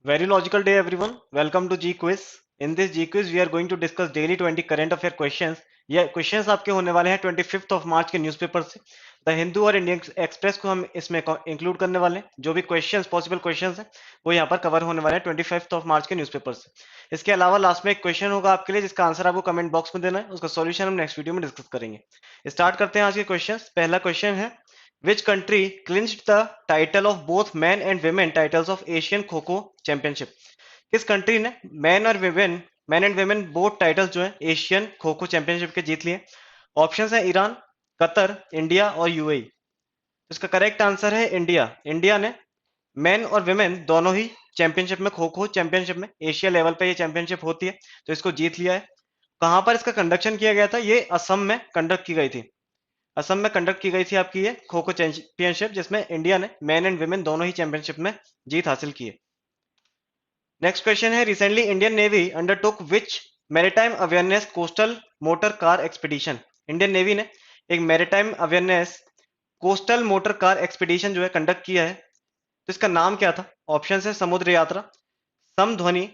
Very logical day, everyone. Welcome to G Quiz. In this G Quiz, we are going to discuss daily 20 current affair questions. ये questions आपके होने वाले हैं 25 of March के newspaper से। The Hindu और Indian express को हम इसमें इंक्लूड करने वाले हैं। जो भी क्वेश्चंस पॉसिबल क्वेश्चंस हैं वो यहाँ पर कवर होने वाले हैं 25 ऑफ मार्च के न्यूज़पेपर से। इसके अलावा लास्ट में एक क्वेश्चन होगा आपके लिए जिसका आंसर आपको कमेंट बॉक्स में देना है। उसका सॉल्यूशन हम नेक्स्ट वीडियो में डिस्कस करेंगे। स्टार्ट करते हैं आज के क्वेश्चन। पहला क्वेश्चन है, Which country clinched the title of both men and women titles of Asian Kho-Kho Championship? किस कंट्री ने man and women both titles जो है एशियन खो खो चैंपियनशिप के जीत लिए? ऑप्शंस है ईरान, कतर, इंडिया और यूएई। इसका करेक्ट आंसर है इंडिया। इंडिया ने मेन और वेमेन दोनों ही चैंपियनशिप में, खो खो चैंपियनशिप में एशिया लेवल पे ये चैंपियनशिप होती है, तो इसको जीत लिया है। कहां पर इसका कंडक्शन किया गया था? ये असम में कंडक्ट की गई थी। असम में कंडक्ट की गई थी आपकी ये खो खो चैंपियनशिप, जिसमें इंडिया ने मैन एंड वुमेन दोनों ही चैंपियनशिप में जीत हासिल की है। नेक्स्ट क्वेश्चन है, recently Indian Navy undertook which maritime awareness coastal motor car expedition? Indian Navy ने एक maritime awareness coastal motor car expedition जो है कंडक्ट किया है, तो इसका नाम क्या था? ऑप्शन है समुद्र यात्रा, समध्वनि,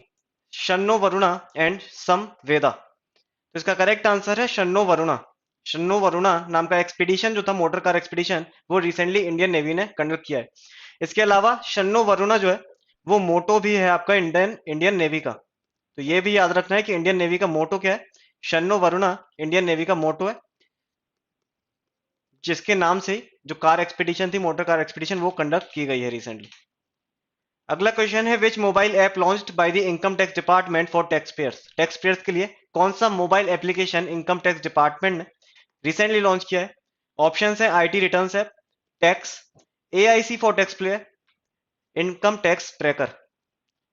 शन्नो वरुणा एंड समवेदा। तो इसका करेक्ट आंसर है शन्नो वरुणा। शन्नो वरुणा नाम का एक्सपीडिशन जो था, मोटर कार एक्सपीडिशन, वो रिसेंटली इंडियन नेवी ने कंडक्ट किया है। इसके अलावा शन्नो वरुणा जो है वो मोटो भी है आपका इंडियन इंडियन नेवी का, तो ये भी याद रखना है कि इंडियन नेवी का मोटो क्या है। शन्नो वरुणा इंडियन नेवी का मोटो है, जिसके नाम से जो कार एक्सपीडिशन थी, मोटर कार एक्सपीडिशन, वो कंडक्ट की गई है रिसेंटली। अगला क्वेश्चन है, विच mobile app launched by the income tax department for tax payers? Tax payers के लिए कौन सा mobile application income tax department ने रिसेंटली लॉन्च किया है? ऑप्शंस है IT returns app, tax, AIC for tax player, income tax tracker.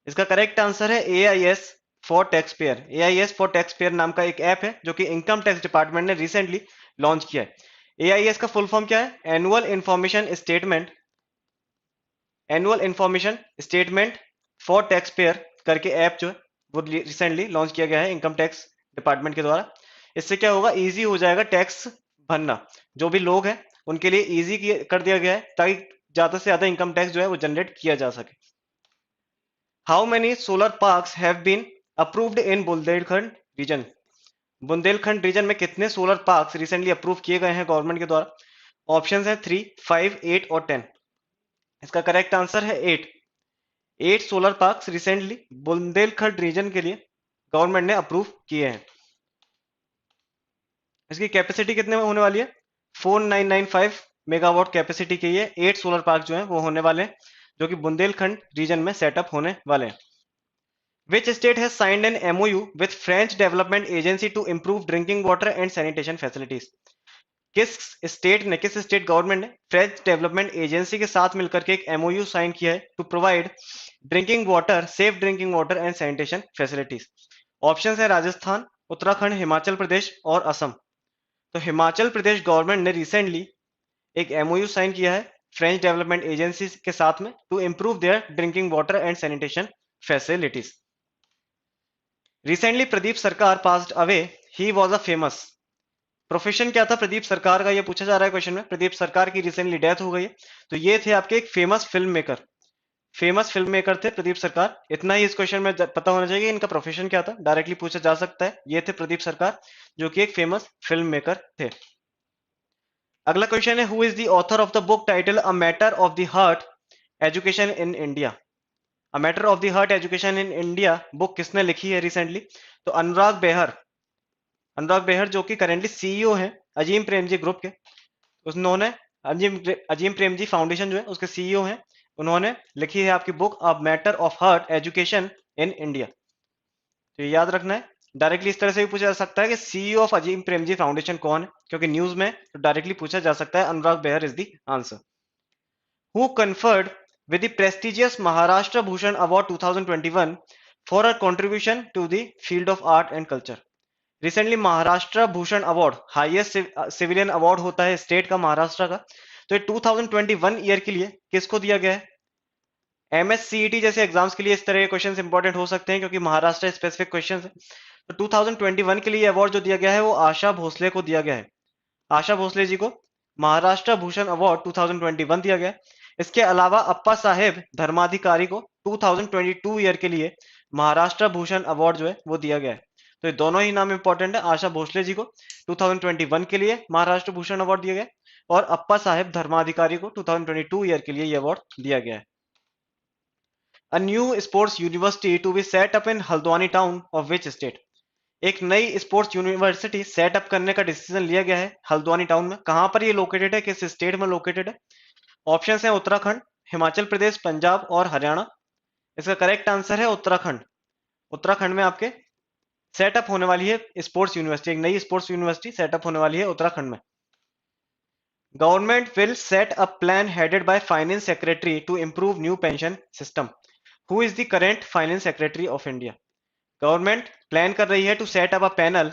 इसका correct answer है AIS for tax payer. AIS for tax payer नाम का एक ऐप है जो कि इनकम टैक्स डिपार्टमेंट ने रिसेंटली लॉन्च किया है। एआईएस का फुल फॉर्म क्या है? Annual information statement for tax payer करके ऐप जो है वो रिसेंटली लॉन्च किया गया है इनकम टैक्स डिपार्टमेंट के द्वारा। इससे क्या होगा? इजी हो जाएगा टैक्स भरना। जो भी लोग हैं उनके लिए इजी कर दिया गया है ताकि ज्यादा से ज्यादा इनकम टैक्स जो है वो जनरेट किया जा सके। How many solar parks have been approved in Bundelkhand region? Bundelkhand region में कितने सोलर पार्क्स रिसेंटली अप्रूव किए गए हैं गवर्नमेंट के द्वारा? ऑप्शंस हैं 3, 5, 8 और 10। इसका करेक्ट आंसर है 8। 8 solar parks recently Bundelkhand region के लिए गवर्नमेंट ने अप्रूव किए हैं। इसकी कैपेसिटी कितने में होने वाली है? 4995 मेगावाट कैपेसिटी के ये 8 सोलर पार्क जो हैं वो होने वाले हैं, जो कि बुंदेलखंड रीजन में सेटअप होने वाले हैं। Which state has signed an MOU with French Development Agency to improve drinking water and sanitation facilities? किस स्टेट गवर्नमेंट ने फ्रेंच डेवलपमेंट एजेंसी के साथ मिलकर के एक एमओयू साइन किया है to provide drinking water, safe drinking water and sanitation facilities? Options है राजस्थान, उत्तराखंड, हिमाचल प्रदेश और असम। तो हिमाचल प्रदेश गवर्नमेंट ने रिसेंटली एक एमओयू साइन किया है फ्रेंच डेवलपमेंट एजेंसी के साथ में to improve their drinking water and sanitation facilities. Recently Pradeep Sarkar passed away, he was a famous. Profession क्या था प्रदीप सरकार का? ये पूछा जा रहा है क्वेश्चन में। प्रदीप सरकार की रिसेंटली डेथ हो गई है, तो ये थे आपके एक famous film maker. Famous film maker थे प्रदीप सरकार। इतना ही इस क्वेश्चन में पता होना चाहिए इनका प्रोफेशन क्या था, डायरेक्टली पूछा जा सकता है। ये थे प्रदीप सरकार जो कि एक फेमस फिल्म मेकर थे। अगला क्वेश्चन है, who is the author of the book title a matter of the heart education in India? A matter of the heart education in India book किसने लिखी है रिसेंटली? तो अनुराग बेहर। अनुराग बेहर जो कि करेंटली सीईओ हैं अजीम प्रेमजी ग्रुप के। उन्होंने अजीम प्रेमजी फाउंडेशन जो है उसके सीईओ हैं, उन्होंने लिखी है आपकी book a matter of heart education in India. तो ये याद रखना है। डायरेक्टली इस तरह से भी पूछा जा सकता है कि CEO of Azim Premji foundation कौन है, क्योंकि न्यूज में तो डायरेक्टली पूछा जा सकता है अनुराग Behar is the answer. Who conferred with the prestigious Maharashtra Bhushan Award 2021 for her contribution to the field of art and culture? Recently Maharashtra Bhushan award, highest civilian award होता है स्टेट का, महाराष्ट्र का, तो ये 2021 ईयर के लिए किसको दिया गया है? एमएससीईटी जैसे एग्जाम्स के लिए इस तरह के क्वेश्चंस इंपॉर्टेंट हो सकते हैं क्योंकि महाराष्ट्र स्पेसिफिक क्वेश्चंस है। तो 2021 के लिए अवार्ड जो दिया गया है वो आशा भोसले को दिया गया है। आशा भोसले जी को महाराष्ट्र भूषण अवार्ड 2021 दिया गया है। इसके अलावा अप्पा साहेब धर्माधिकारी को 2022 ईयर के लिए महाराष्ट्र भूषण अवार्ड जो है वो दिया गया है। तो ये दोनों ही नाम इंपॉर्टेंट है। आशा भोसले जी को 2021 के लिए महाराष्ट्र भूषण अवार्ड दिया गया है और अप्पा साहेब धर्माधिकारी को 2022 ईयर के लिए ये अवार्ड दिया गया है। A new sports university to be set up in Haldwani town of which state? एक नई स्पोर्ट्स यूनिवर्सिटी सेटअप करने का डिसीजन लिया गया है हल्द्वानी टाउन में। कहां पर ये लोकेटेड है, किस स्टेट में लोकेटेड है? ऑप्शंस हैं उत्तराखंड, हिमाचल प्रदेश, पंजाब और हरियाणा। इसका करेक्ट आंसर है उत्तराखंड। उत्तराखंड में आपके सेटअप होने वाली है स्पोर्ट्स यूनिवर्सिटी, एक नई स्पोर्ट्स यूनिवर्सिटी सेटअप होने वाली है उत्तराखंड में। Government will set a plan headed by finance secretary to improve new pension system. Who is the current finance secretary of India? Government plan कर रही है to set up a panel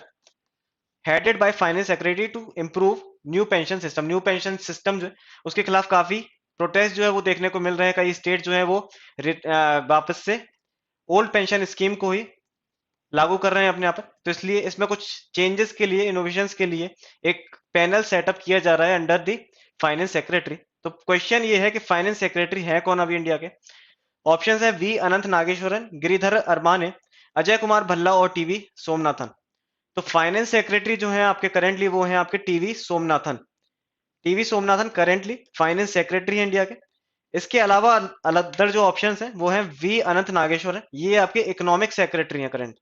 headed by finance secretary to improve new pension system. New pension system जो है उसके खिलाफ काफी protest जो है वो देखने को मिल रहे हैं। कई स्टेट जो है वो वापस से ओल्ड पेंशन स्कीम को ही लागू कर रहे हैं अपने यहाँ पर। तो इसलिए इसमें कुछ चेंजेस के लिए, इनोवेशंस के लिए एक पैनल सेटअप किया जा रहा है अंडर द फाइनेंस सेक्रेटरी। तो क्वेश्चन ये है कि फाइनेंस सेक्रेटरी है कौन अभी इंडिया के? ऑप्शन है वी अनंत नागेश्वरन, गिरिधर अरमाने, अजय कुमार भल्ला और टीवी सोमनाथन। तो फाइनेंस सेक्रेटरी जो है आपके करेंटली वो है आपके TV Somanathan. TV Somanathan currently finance secretary है इंडिया के। इसके अलावा अदर जो ऑप्शंस हैं वो हैं वी अनंत नागेश्वरन, ये आपके इकोनॉमिक सेक्रेटरी हैं करंट।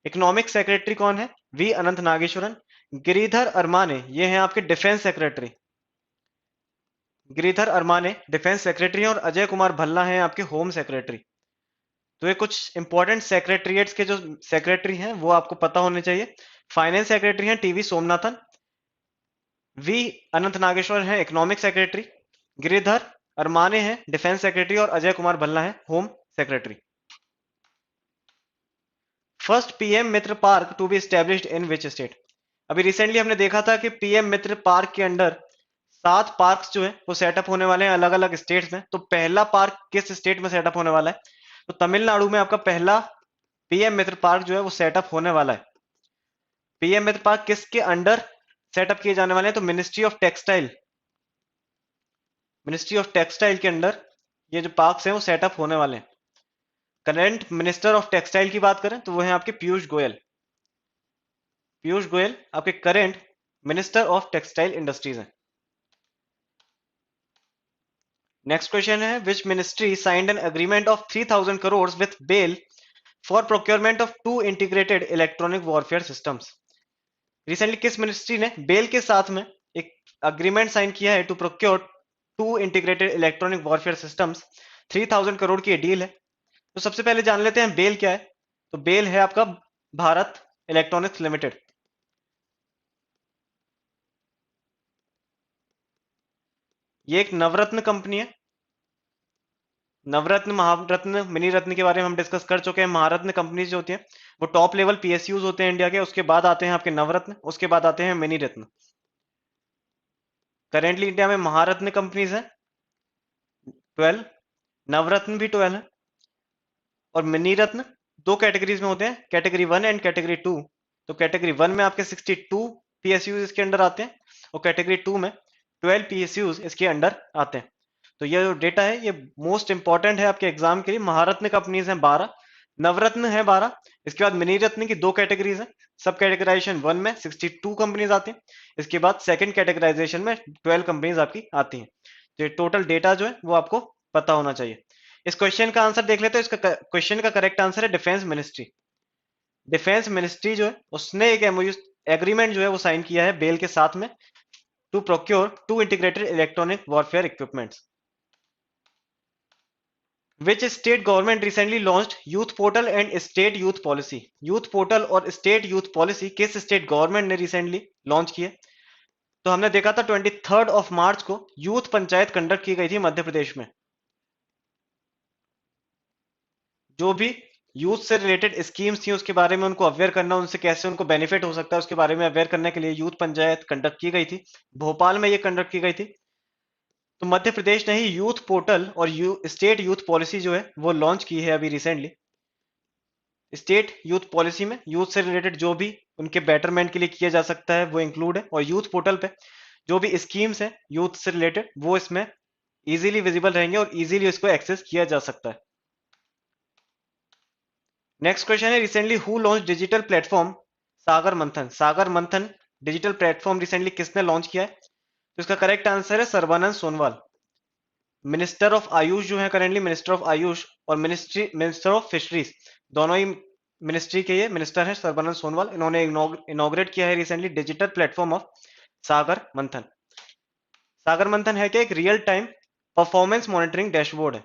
इकोनॉमिक सेक्रेटरी कौन है? वी अनंत नागेश्वरन। गिरिधर अरमाने ये हैं आपके defence secretary, Giridhar Aramane defence secretary हैं और अजय कुमार भल्ला हैं आपके होम सेक्रेटरी। तो ये कुछ इंपॉर्टेंट सेक्रेटरीट्स के जो सेक्रेटरी हैं वो आपको पता होने चाहिए। फाइनेंस सेक्रेटरी हैं टीवी सोमनाथन, वी अनंत नागेश्वर हैं इकोनॉमिक सेक्रेटरी, गिरिधर अरमाने हैं डिफेंस सेक्रेटरी और अजय कुमार भल्ला हैं home secretary. First PM Mitra park to be established in which state? अभी रिसेंटली हमने देखा था कि पीएम मित्र पार्क के अंडर 7 पार्क्स जो है वो सेटअप होने वाले हैं अलग अलग स्टेट्स में। तो पहला पार्क किस स्टेट में सेटअप होने वाला है? तो तमिलनाडु में आपका पहला पीएम मित्र पार्क जो है वो सेटअप होने वाला है। पीएम मित्र पार्क किसके अंडर सेटअप किए जाने वाले हैं? तो ministry of textile, ministry of textile के अंडर ये जो पार्क्स हैं वो सेटअप होने वाले हैं। करंट मिनिस्टर ऑफ टेक्सटाइल की बात करें तो वो है आपके पीयूष गोयल। पीयूष गोयल आपके current minister of textile industries हैं। नेक्स्ट क्वेश्चन है which ministry signed an agreement of 3000 crore with BEL for procurement of 2 integrated electronic warfare systems? Recently किस मिनिस्ट्री ने बेल के साथ में एक अग्रीमेंट साइन किया है to procure 2 integrated electronic warfare systems? 3000 crore की डील है। तो सबसे पहले जान लेते हैं बेल क्या है। तो बेल है आपका भारत इलेक्ट्रॉनिक्स लिमिटेड। ये एक नवरत्न कंपनी है। नवरत्न, महारत्न, मिनी रत्न के बारे में हम डिस्कस कर चुके हैं। महारत्न कंपनीज जो होती हैं वो टॉप लेवल पीएसयूज होते हैं इंडिया के। उसके बाद आते हैं आपके नवरत्न, उसके बाद आते हैं मिनी रत्न। करेंटली इंडिया में महारत्न कंपनीज है 12, नवरत्न भी 12 है और मिनी रत्न 2 कैटेगरीज में होते हैं, कैटेगरी 1 एंड कैटेगरी 2। तो कैटेगरी 1 में आपके 62 पीएसयूज इसके अंडर आते हैं और कैटेगरी 2 में 12 पीएसयूज इसके अंडर आते हैं। तो ये जो डेटा है ये मोस्ट इंपॉर्टेंट है आपके एग्जाम के लिए। महारत्न कंपनीज हैं 12, नवरत्न है 12, इसके बाद मिनी रत्न की 2 कैटेगरीज है। सब कैटेगराइजेशन 1 में 62 कंपनीज आती हैं, इसके बाद सेकंड कैटेगराइजेशन में 12 कंपनीज आपकी आती हैं। तो ये टोटल डेटा जो है वो आपको पता होना चाहिए। इस क्वेश्चन का आंसर देख लेते हैं। इसका क्वेश्चन का करेक्ट आंसर है डिफेंस मिनिस्ट्री। डिफेंस मिनिस्ट्री जो है उसने एक एमओयू एग्रीमेंट जो है वो साइन किया है बेल के साथ में to procure 2 integrated electronic warfare equipments. Which state government recently launched youth portal and state youth policy? youth portal और state youth policy किस state government ने recently launch किए? तो हमने देखा था 23 मार्च को यूथ पंचायत कंडक्ट की गई थी मध्य प्रदेश में। जो भी यूथ से रिलेटेड स्कीम्स थी उसके बारे में उनको अवेयर करना, उनसे कैसे उनको बेनिफिट हो सकता है उसके बारे में अवेयर करने के लिए यूथ पंचायत कंडक्ट की गई थी। भोपाल में ये कंडक्ट की गई थी। तो मध्य प्रदेश ने ही यूथ पोर्टल और स्टेट यूथ पॉलिसी जो है वो लॉन्च की है अभी रिसेंटली। स्टेट यूथ पॉलिसी में यूथ से रिलेटेड जो भी उनके बेटरमेंट के लिए किया जा सकता है वो इंक्लूड है और यूथ पोर्टल पे जो भी स्कीम्स हैं यूथ से रिलेटेड वो इसमें इजीली विजिबल रहेंगे और इजीली इसको एक्सेस किया जा सकता है। नेक्स्ट क्वेश्चन है, recently who launch digital platform Sagar Manthan? Sagar Manthan digital platform recently किसने लॉन्च किया है? तो इसका करेक्ट आंसर है सर्बानंद सोनोवाल। मिनिस्टर ऑफ आयुष जो है करंटली, मिनिस्टर ऑफ आयुष और मिनिस्टर ऑफ फिशरीज, दोनों ही मिनिस्ट्री के ये मिनिस्टर हैं सर्बानंद सोनोवाल। इन्होंने इनॉग्रेट किया है recently digital platform of Sagar Manthan. Sagar Manthan है क्या? एक real time performance monitoring dashboard है।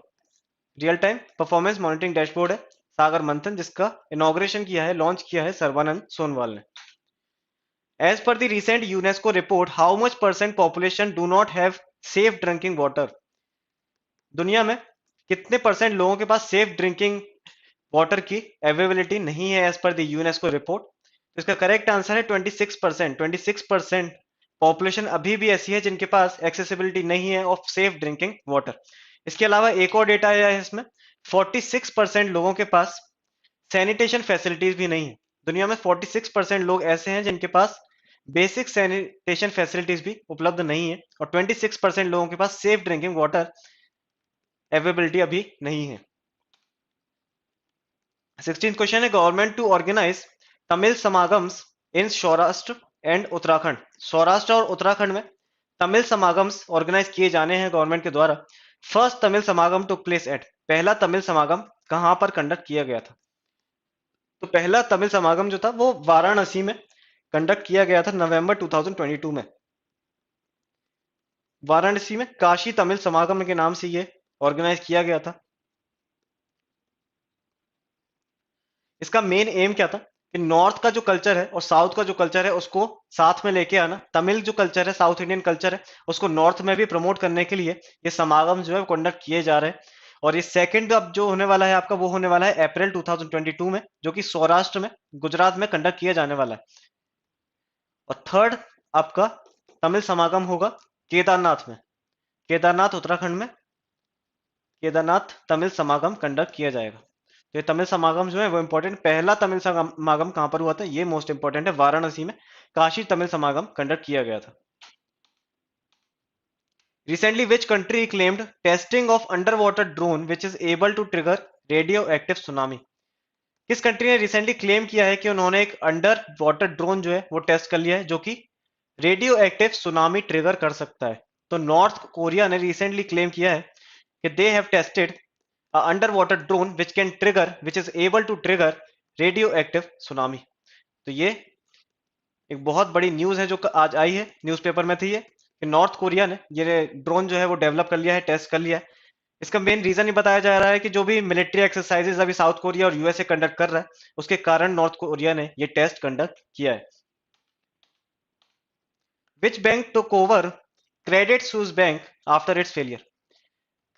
Real time performance monitoring dashboard है सागर मंथन, जिसका इनॉग्रेशन किया है, लॉन्च किया है सर्बानंद सोनोवाल ने। As per the recent UNESCO report, how much percent population do not have safe drinking water? दुनिया में कितने परसेंट लोगों के पास सेफ ड्रिंकिंग वाटर की अवेलेबिलिटी नहीं है as per the UNESCO report? तो इसका करेक्ट आंसर है 26%। 26% पॉपुलेशन अभी भी ऐसी है जिनके पास एक्सेसिबिलिटी नहीं है ऑफ सेफ ड्रिंकिंग वाटर। इसके अलावा एक और डेटा आया है इसमें, 46% लोगों के पास सैनिटेशन फैसिलिटीज भी नहीं है। दुनिया में 46% लोग ऐसे हैं जिनके पास बेसिक सैनिटेशन फैसिलिटीज भी उपलब्ध नहीं है, और 26% लोगों के पास सेफ ड्रिंकिंग वाटर अवेलेबिलिटी अभी नहीं है। 16th क्वेश्चन है, government to organise Tamil Samagams in Saurashtra and Uttarakhand. Saurashtra और उत्तराखंड में तमिल समागम्स ऑर्गेनाइज किए जाने हैं गवर्नमेंट के द्वारा। फर्स्ट तमिल समागम टुक प्लेस एट, पहला तमिल समागम कहां पर कंडक्ट किया गया था? तो पहला तमिल समागम जो था वो वाराणसी में कंडक्ट किया गया था नवंबर 2022 में। वाराणसी में काशी तमिल समागम के नाम से ये ऑर्गेनाइज किया गया था। इसका मेन एम क्या था कि नॉर्थ का जो कल्चर है और साउथ का जो कल्चर है उसको साथ में लेके आना। तमिल जो कल्चर है, साउथ इंडियन कल्चर है, उसको नॉर्थ में भी प्रमोट करने के लिए ये समागम जो है कंडक्ट किए जा रहे हैं। और ये सेकंड अब जो होने वाला है आपका, वो होने वाला है अप्रैल 2022 में, जो कि सौराष्ट्र में, गुजरात में कंडक्ट किया जाने वाला है। और थर्ड आपका तमिल समागम होगा केदारनाथ में, केदारनाथ उत्तराखंड में केदारनाथ तमिल समागम कंडक्ट किया जाएगा। तो ये तमिल समागम जो है वो इंपॉर्टेंट, पहला तमिल समागम कहां पर हुआ था ये मोस्ट इंपॉर्टेंट है, वाराणसी में काशी तमिल समागम कंडक्ट किया गया था। Recently which country claimed testing of underwater drone which is able to trigger radioactive tsunami? किस कंट्री ने रिसेंटली क्लेम किया है कि उन्होंने एक अंडर वाटर ड्रोन जो है वो टेस्ट कर लिया है जो कि रेडियो एक्टिव सुनामी ट्रिगर कर सकता है? तो नॉर्थ कोरिया ने रिसेंटली क्लेम किया है कि they have tested underwater drone which is able to trigger radioactive tsunami. तो ये एक बहुत बड़ी न्यूज है जो आज आई है, न्यूज़पेपर में थी ये, कि नॉर्थ कोरिया ने ये ड्रोन जो है वो डेवलप कर लिया है, टेस्ट कर लिया है। इसका मेन रीजन ही बताया जा रहा है कि जो भी मिलिट्री एक्सरसाइजेज अभी साउथ कोरिया और यूएसए कंडक्ट कर रहा है, उसके कारण नॉर्थ कोरिया ने ये टेस्ट कंडक्ट किया है। Which bank took over Credit Suisse bank after it's failure?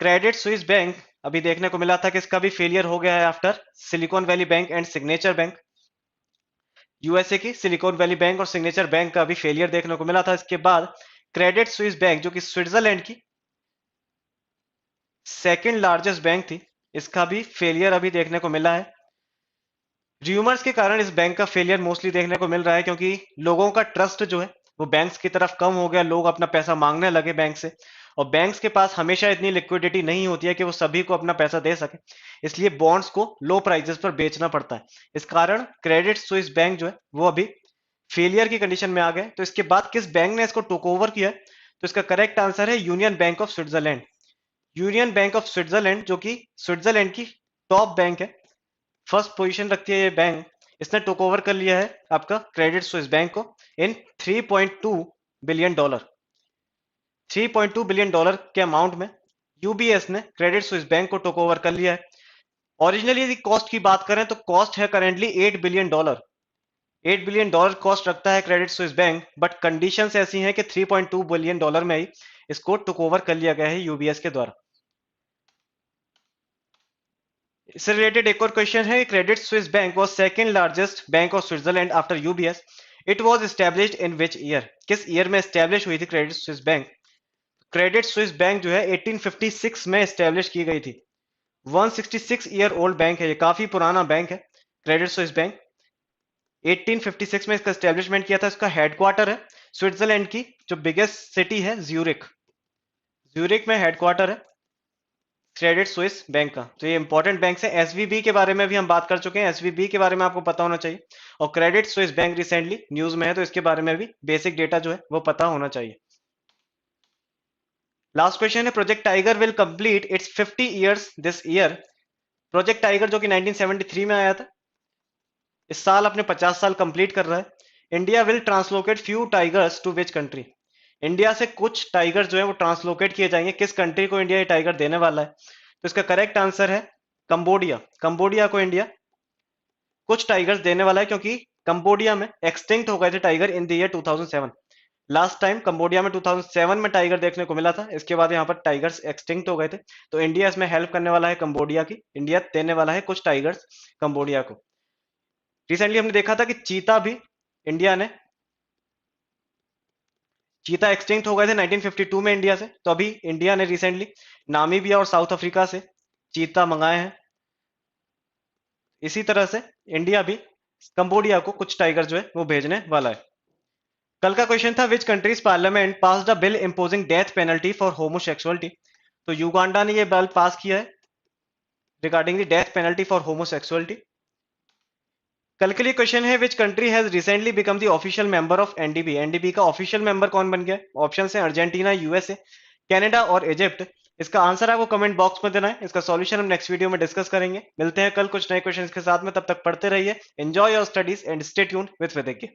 Credit Suisse bank अभी देखने को मिला था कि इसका भी फेलियर हो गया है after silicon valley bank and signature bank. USA की सिलिकॉन वैली बैंक और सिग्नेचर बैंक का भी फेलियर देखने को मिला था। इसके बाद क्रेडिट स्विस बैंक जो कि स्विट्जरलैंड की सेकंड लार्जेस्ट बैंक थी, इसका भी फेलियर अभी देखने को मिला है। र्यूमर्स के कारण इस बैंक का फेलियर मोस्टली देखने को मिल रहा है, क्योंकि लोगों का ट्रस्ट जो है वो बैंक्स की तरफ कम हो गया, लोग अपना पैसा मांगने लगे बैंक से, और बैंक्स के पास हमेशा इतनी लिक्विडिटी नहीं होती है कि वो सभी को अपना पैसा दे सके, इसलिए बॉन्ड्स को लो प्राइसेस पर बेचना पड़ता है। इस कारण क्रेडिट स्विस बैंक जो है वो अभी फेलियर की कंडीशन में आ गए। तो इसके बाद किस बैंक ने इसको टेक ओवर किया? तो इसका करेक्ट आंसर है union bank of Switzerland. Union bank of Switzerland जो कि स्विट्जरलैंड की टॉप बैंक है, फर्स्ट पोजीशन रखती है ये बैंक, इसने टेक ओवर कर लिया है आपका क्रेडिट स्विस बैंक को इन 3.2 बिलियन डॉलर। 3.2 बिलियन डॉलर के अमाउंट में यूबीएस ने क्रेडिट स्विस बैंक को टेक ओवर कर लिया है। ओरिजिनली यदि कॉस्ट की बात करें तो कॉस्ट है currently 8 billion dollar. 8 billion dollar cost रखता है Credit Suisse bank, but conditions ऐसी हैं कि 3.2 बिलियन डॉलर में ही इसको टेक ओवर कर लिया गया है यूबीएस के द्वारा। इससे रिलेटेड एक और क्वेश्चन है, Credit Suisse bank was second largest bank of Switzerland after UBS. It was established in which year? किस ईयर में एस्टैब्लिश हुई थी Credit Suisse bank? Credit Suisse bank जो है 1856 में एस्टैब्लिश की गई थी। 166 ईयर ओल्ड बैंक है, ये काफी पुराना बैंक है क्रेडिट स्विस बैंक। 1856 में इसका एस्टेब्लिशमेंट किया था। इसका हेडक्वार्टर है स्विट्जरलैंड की जो बिगेस्ट सिटी है ज्यूरिक, ज्यूरिक में हेडक्वार्टर है। क्रेडिट स्विस बैंक का। तो ये इंपॉर्टेंट बैंक है। एसवीबी के बारे में भी हम बात कर चुके हैं, एसवीबी के बारे में आपको पता होना चाहिए। और Credit Suisse bank recently news में है, तो इसके बारे में भी बेसिक डेटा जो है वो पता होना चाहिए। लास्ट क्वेश्चन है, project tiger will complete it's 50 years this year. Project tiger जो कि 1973 में आया था, इस साल अपने 50 साल कंप्लीट कर रहा है। India will translocate few tigers to which country. India से कुछ टाइगर जो है वो ट्रांसलोकेट किए जाएंगे, किस कंट्री को इंडिया ये टाइगर देने वाला है? तो इसका करेक्ट आंसर है कंबोडिया। कंबोडिया को इंडिया कुछ टाइगर्स देने वाला है, क्योंकि कंबोडिया में एक्सटिंक्ट हो गए थे tiger in the year 2007। Last time Cambodia में 2007 में टाइगर देखने को मिला था, इसके बाद यहाँ पर टाइगर्स एक्सटिंक्ट हो गए थे। तो इंडिया इसमें हेल्प करने वाला है कंबोडिया की, इंडिया देने वाला है कुछ टाइगर्स कंबोडिया को। रिसेंटली हमने देखा था कि चीता भी इंडिया ने, चीता एक्सटिंक्ट हो गए थे 1952 में इंडिया से, तो अभी इंडिया ने रिसेंटली नामीबिया और साउथ अफ्रीका से चीता मंगाए हैं। इसी तरह से इंडिया भी कंबोडिया को कुछ टाइगर जो है वो भेजने वाला है। कल का क्वेश्चन था, which countries parliament passed a bill imposing death penalty for homosexuality. तो युगांडा ने ये बिल पास किया है regarding the death penalty for homosexuality. कल के लिए क्वेश्चन है, which country has recently become the official member of NDB. NDB का ऑफिशियल मेंबर कौन बन गया? ऑप्शन है अर्जेंटीना, यूएसए, कनाडा और इजिप्ट। इसका आंसर आपको कमेंट बॉक्स में देना है, इसका सॉल्यूशन हम नेक्स्ट वीडियो में डिस्कस करेंगे। मिलते हैं कल कुछ नए क्वेश्चंस के साथ में, तब तक पढ़ते रहिए। Enjoy your studies and stay tuned with विदिक।